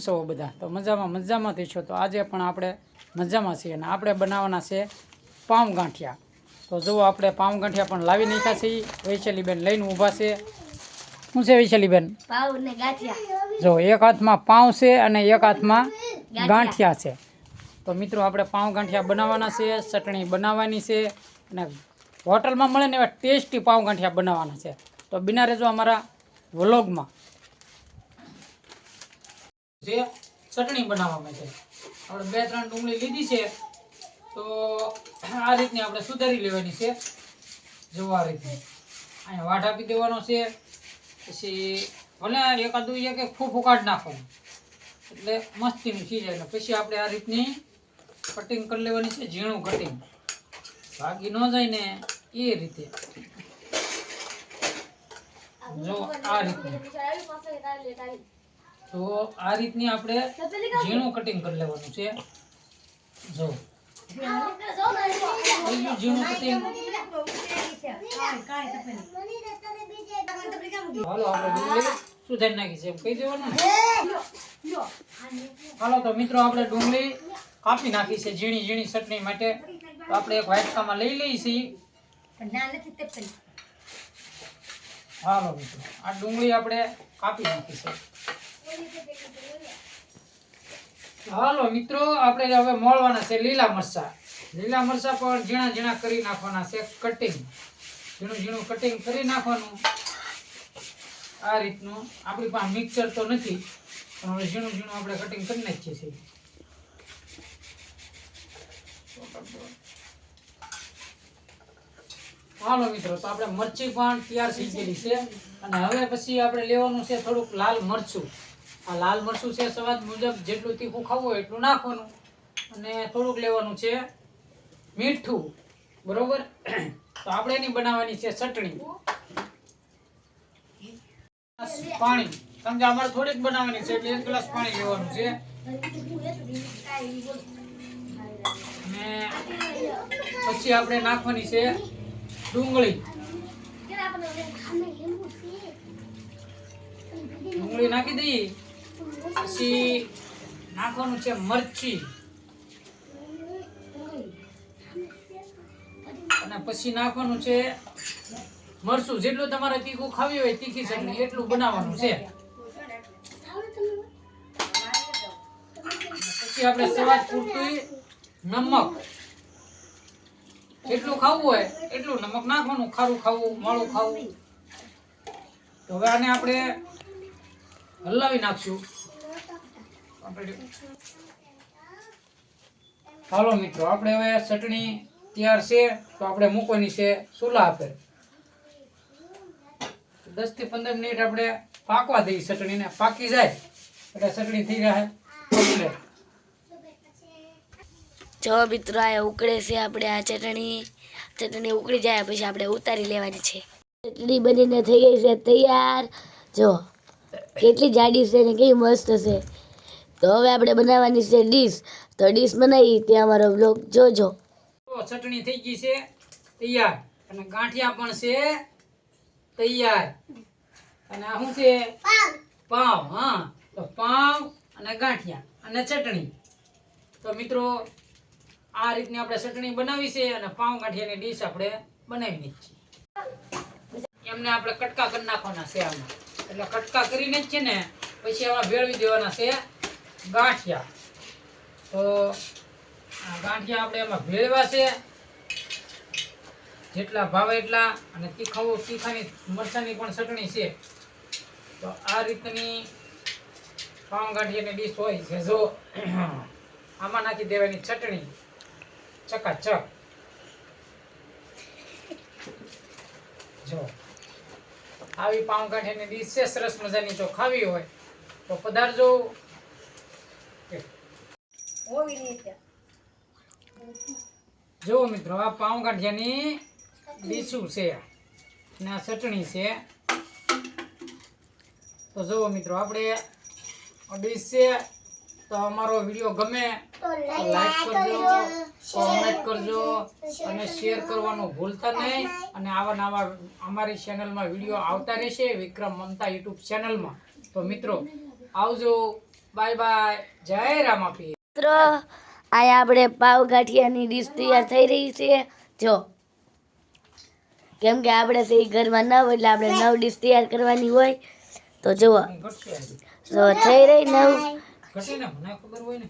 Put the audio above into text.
છો બધા? તો મજામાં છો? તો આજે પણ આપણે મજામાં છીએ અને આપણે બનાવવાના છે પાઉં ગાંઠિયા. તો જુઓ આપણે પાઉં ગાંઠિયા પણ લાવી નાખ્યા છીએ. વૈશાલીબેન લઈને ઊભા છે. શું છે વૈશાલીબેન? પાઉં ને ગાંઠિયા. જો એક હાથમાં પાઉં છે અને એક હાથમાં ગાંઠિયા છે. તો મિત્રો આપણે પાઉં ગાંઠિયા બનાવવાના છે, ચટણી બનાવવાની છે અને હોટલમાં મળે ને એવા ટેસ્ટી પાઉં ગાંઠિયા બનાવવાના છે. તો બિના રહેજો અમારા વ્લોગમાં. જે ચટણી બનાવવામાં છે આપણે 2-3 ડુંગળી લીધી છે. તો આ રીતની આપણે સુધારી લેવાની છે. જો આ રીતની અહીંયા વાટ આપી દેવાનો છે. પછી ભલે એકાદું એક ફૂફું કાઢી નાખવાનું એટલે મસ્તીનું થઈ જાય. પછી આપણે આ રીતની કટિંગ કરી લેવાની છે, ઝીણું કટિંગ, ભાગી ન જાય ને એ રીતે. જો આ રીતની, તો આ રીતની આપણે ઝીણું કટિંગ કરી લેવાનું છે. જો ઝીણું કટિંગ. હાલો આપણે ડુંગળી સુધારી નાખી છે એમ કહી દેવાનું ને. હાલો તો મિત્રો આપણે ડુંગળી કાપી નાખી છે ઝીણી ઝીણી ચટણી માટે. તો આપણે એક વાટકામાં લઈ લઈએ છીએ. હાલો મિત્રો આ ડુંગળી આપણે કાપી નાખી છે. હાલો મિત્રો આપણે હવે મોળવાના છે લીલા મરચા. લીલા મરચા પણ ઝીણા ઝીણા કરી નાખવાના છે, કટિંગ, ઝીણું ઝીણું કટિંગ કરી નાખવાનું. આ રીતનું આપણી પાસે મિક્સર તો નથી પણ હવે ઝીણું ઝીણું આપણે કટિંગ કરી નાખીએ છીએ. હાલો મિત્રો તો આપણે મરચી પણ તૈયાર થઈ ગયેલી છે અને હવે પછી આપણે લેવાનું છે થોડુંક લાલ મરચું. આ લાલ મરચું છે સ્વાદ મુજબ, જેટલું તીખું ખાવું હોય એટલું નાખવાનું. અને થોડુંક લેવાનું છે મીઠું, બરોબર. તો આપણે એની બનાવવાની છે ચટણી. પાણી, કેમ કે અમારે થોડીક બનાવવાની છે એટલે 1 ગ્લાસ પાણી લેવાનું છે. અને પછી આપણે નાખવાની છે ડુંગળી. ડુંગળી નાખી દઈએ. પછી નાખવાનું છે મરચી અને પછી નાખવાનું છે મરચું. જેટલું તમારે તીખું ખાવી હોય, તીખી ચટણી, એટલું બનાવવાનું છે. પછી આપણે સ્વાદ પૂરતું નમક, જેટલું ખાવું હોય એટલું નમક નાખવાનું. ખારું ખાવું, મોળું ખાવું. તો હવે આને આપણે હલાવી નાખશું. હાલો મિત્રો આપણે હવે ચટણી તૈયાર છે. તો આપણે મૂકવાની છે ચૂલા પર. 10 થી 15 મિનિટ આપણે પાકવા દઈએ ચટણીને. પાકી જાય એટલે ચટણી થઈ જાય કમ્પ્લીટ. જો મિત્રો આ ઉકળે છે આપણે આ ચટણી ઉકળી જાય પછી આપણે ઉતારી લેવાની છે. ચટણી બનીને થઈ ગઈ છે તૈયાર. જો કેટલી જાડી છે ને કેવી મસ્ત છે. તો હવે આપણે બનાવવાની છે ડીશ. તો ડીશ બનાવી ત્યાં અમારો બ્લોગ જોજો. ચટણી થઈ ગઈ છે તૈયાર અને ગાંઠિયા પણ છે તૈયાર. અને આ શું છે? પાવ. હા, તો પાવ અને ગાંઠિયા અને ચટણી. તો મિત્રો આ રીતની આપણે ચટણી બનાવી છે અને પાવ ગાંઠિયાની ડીશ આપણે બનાવી છીએ. એમને આપણે કટકા કરી નાખવાના છે આમાં. એટલે કટકા કરીને જ છે ને પછી આમાં ભેળવી દેવાના છે ગાંઠિયા. તો આ ગાંઠિયા આપણે એમાં ભેળવા છે જેટલા ભાવે એટલા. અને તીખાની મરચાની પણ ચટણી છે. તો આ રીતની પાઉં ગાંઠિયાની ડીશ હોય છે. જો આમાં નાખી દેવાની ચટણી, ચકાચક. જો આવી પાઉં ગાંઠિયાની ડીશ છે સરસ મજાની. જો ખાવી હોય તો પધારજો. જો મિત્રો આ પાઉં ગાંઠિયાની ડીશું છે અને આ ચટણી છે. તો જુઓ મિત્રો આપણે ડીશ છે. તો અમારો વિડીયો ગમે તો લાઈક કરજો, કોમેન્ટ કરજો અને શેર કરવાનું ભૂલતા નહીં. અને આવા નવા અમારી ચેનલમાં વિડીયો આવતા રહેશે, વિક્રમ મમતા યુટ્યુબ ચેનલમાં. તો મિત્રો આવજો, બાય બાય. જય રામાપીર. મિત્રો અહીંયા આપણે પાવ ગાંઠિયાની ડીશ તૈયાર થઈ રહી છે. જો કેમ કે આપણે તો ઈ ઘરમાં નવ એટલે આપણે 9 ડીશ તૈયાર કરવાની હોય. તો જુઓ ઘટશે આજે. તો થઈ રહી 9. ઘટે ને મને ખબર હોય ને.